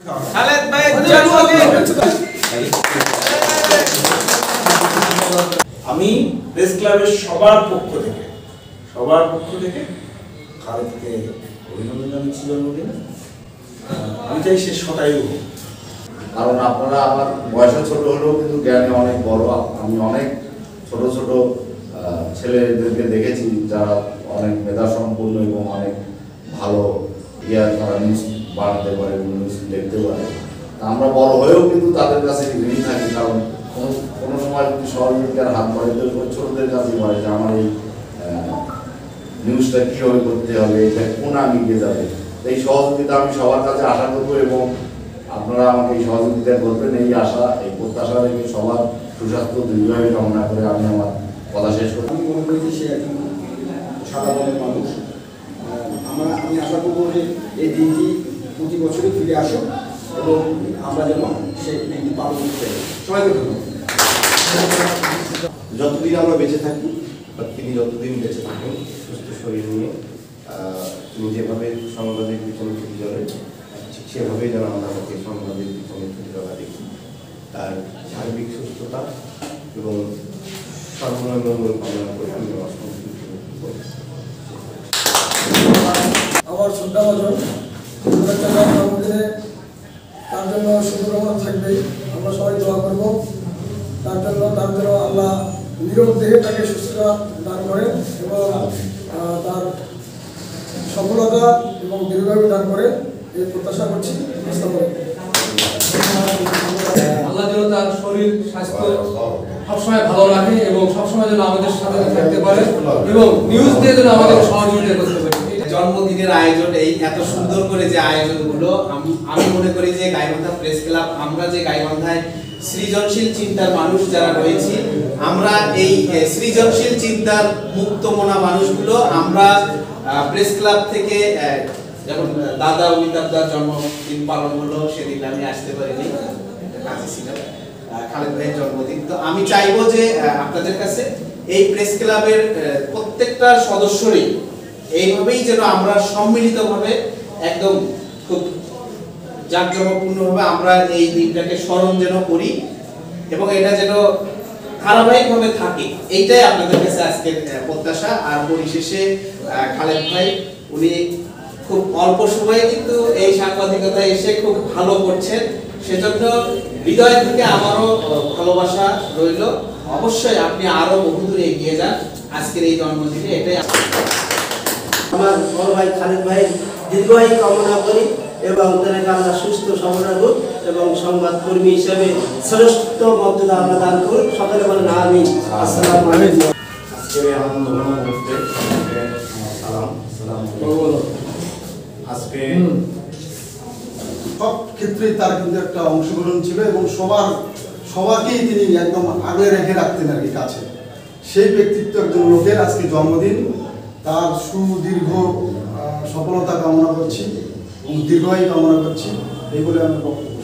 খালেদ ভাইয়ের জন্মদিন। আমি প্রেস ক্লাবের সবার পক্ষ থেকে খালেদকে অভিনন্দন জানাচ্ছি জন্মদিনে। আমি চাই সে শতায়ু হোক, কারণ আপনারা আমার বয়সে ছোট হলেও কিন্তু জ্ঞানে অনেক বড়। আমি অনেক ছোট ছোট ছেলেদেরকে দেখেছি যারা অনেক মেধা সম্পন্ন এবং অনেক ভালো তারা নিউজ বানাতে পারে, নিউজ দেখতে পারে। আমরা বড় হয়েও কিন্তু তাদের কাছে ঋণী থাকি, কারণ কোনো সময় যদি সহযোগিতার হাত বাড়ে তো ছোটদের কাছে বাড়ে যে আমার এই নিউজটা কীভাবে করতে হবে, এটা কোন এগিয়ে যাবে। এই সহযোগিতা আমি সবার কাছে আশা করবো এবং আপনারা আমাকে এই সহযোগিতা করবেন, এই আশা এই প্রত্যাশা রেখে সবার সুস্বাস্থ্য দীর্ঘায়ু কামনা করে আমি আমার কথা শেষ করি। আমি মনে করি যে সে একজন সাদা মনের মানুষ। আমি আশা করবো যে এই দিনটি প্রতি বছরই ফিরে আসো এবং আমরা যেন সেই দিনটি পালন করতে পারি। সবাইকে ধন্যবাদ। যতদিন আমরা বেঁচে থাকি বা তিনি যতদিন বেঁচে থাকেন সুস্থ শরীর নিয়ে তিনি যেভাবে সংবাদের পিছনে ছুটি চলেন ঠিক সেভাবেই যেন আমরা আমাকে সংবাদের পিছনে ছুটি চলা দেখি। তার সার্বিক সুস্থতা এবং সর্বময় মঙ্গল কামনা করে আমি আমার শ্রদ্ধা ভাজন জন্মদিনে তার জন্য শুভকামনা থাকবে। আমরা সবাই দোয়া করব তার জন্য আল্লাহ নিরোগ দেহে তাকে সুস্থতা দান করেন এবং তার সফলতা এবং দীর্ঘায়ু দান করে এই প্রত্যাশা করছি। আল্লাহ যেন তার শরীর স্বাস্থ্য সবসময় ভালো রাখে এবং সবসময় যেন আমাদের সাথে থাকতে পারে এবং নিউজ দিয়ে যেন আমাদের সহযোগিতা করতে পারে। জন্মদিনের আয়োজন, এই এত সুন্দর করে যে আয়োজনগুলো, আমি মনে করি যে গাইবান্ধা প্রেস ক্লাব, আমরা যে গাইবান্ধায় সৃজনশীল চিন্তার মানুষ যারা রয়েছি, আমরা এই সৃজনশীল চিন্তার মুক্তমনা মানুষগুলো আমরা প্রেস ক্লাব থেকে, যেমন দাদা অমিতাভদার জন্মদিন পালন হলো, সেদিন আমি আসতে পারিনি, কাছে ছিলাম, খালেদ ভাইয়ের জন্মদিন। তো আমি চাইবো যে আপনাদের কাছে এই প্রেস ক্লাবের প্রত্যেকটা সদস্যরই এইভাবেই যেন আমরা সম্মিলিতভাবে একদম খুব জাঁকজমকপূর্ণভাবে আমরা এই দিনটাকে স্মরণ যেন করি এবং এটা যেন ধারাবাহিকভাবে থাকে, এইটাই আপনাদের কাছে আজকের প্রত্যাশা। আর পরিশেষে খালেদ ভাই উনি খুব অল্প সময়ে কিন্তু এই সাংবাদিকতায় এসে খুব ভালো করছেন, সেজন্য হৃদয় থেকে আমারও ভালোবাসা রইল। অবশ্যই আপনি আরো বহুদূর এগিয়ে যান আজকের এই জন্মদিনে। এটাই আমার বড় ভাই খালেদ ভাই দীর্ঘায়ু কামনা করি এবং তাকে আল্লাহ সুস্থ সবল রাখুন এবং সংবাদ কর্মী হিসেবে শ্রেষ্ঠ মর্যাদা আমরা দান করুন। সকলে বলেন আমিন। আসসালামু আলাইকুম। আজকে আনন্দঘন মুহূর্তে আজকে সব ক্ষেত্রেই তার কিন্তু একটা অংশগ্রহণ ছিল এবং সবাইকেই তিনি একদম আগলে রেখে রাখতেন আর কি কাছে। সেই ব্যক্তিত্ব একজন লোকের আজকে জন্মদিন, তার সুদীর্ঘ সফলতা কামনা করছি এবং দীর্ঘায়ু কামনা করছি, এই বলে আমি বক্তব্য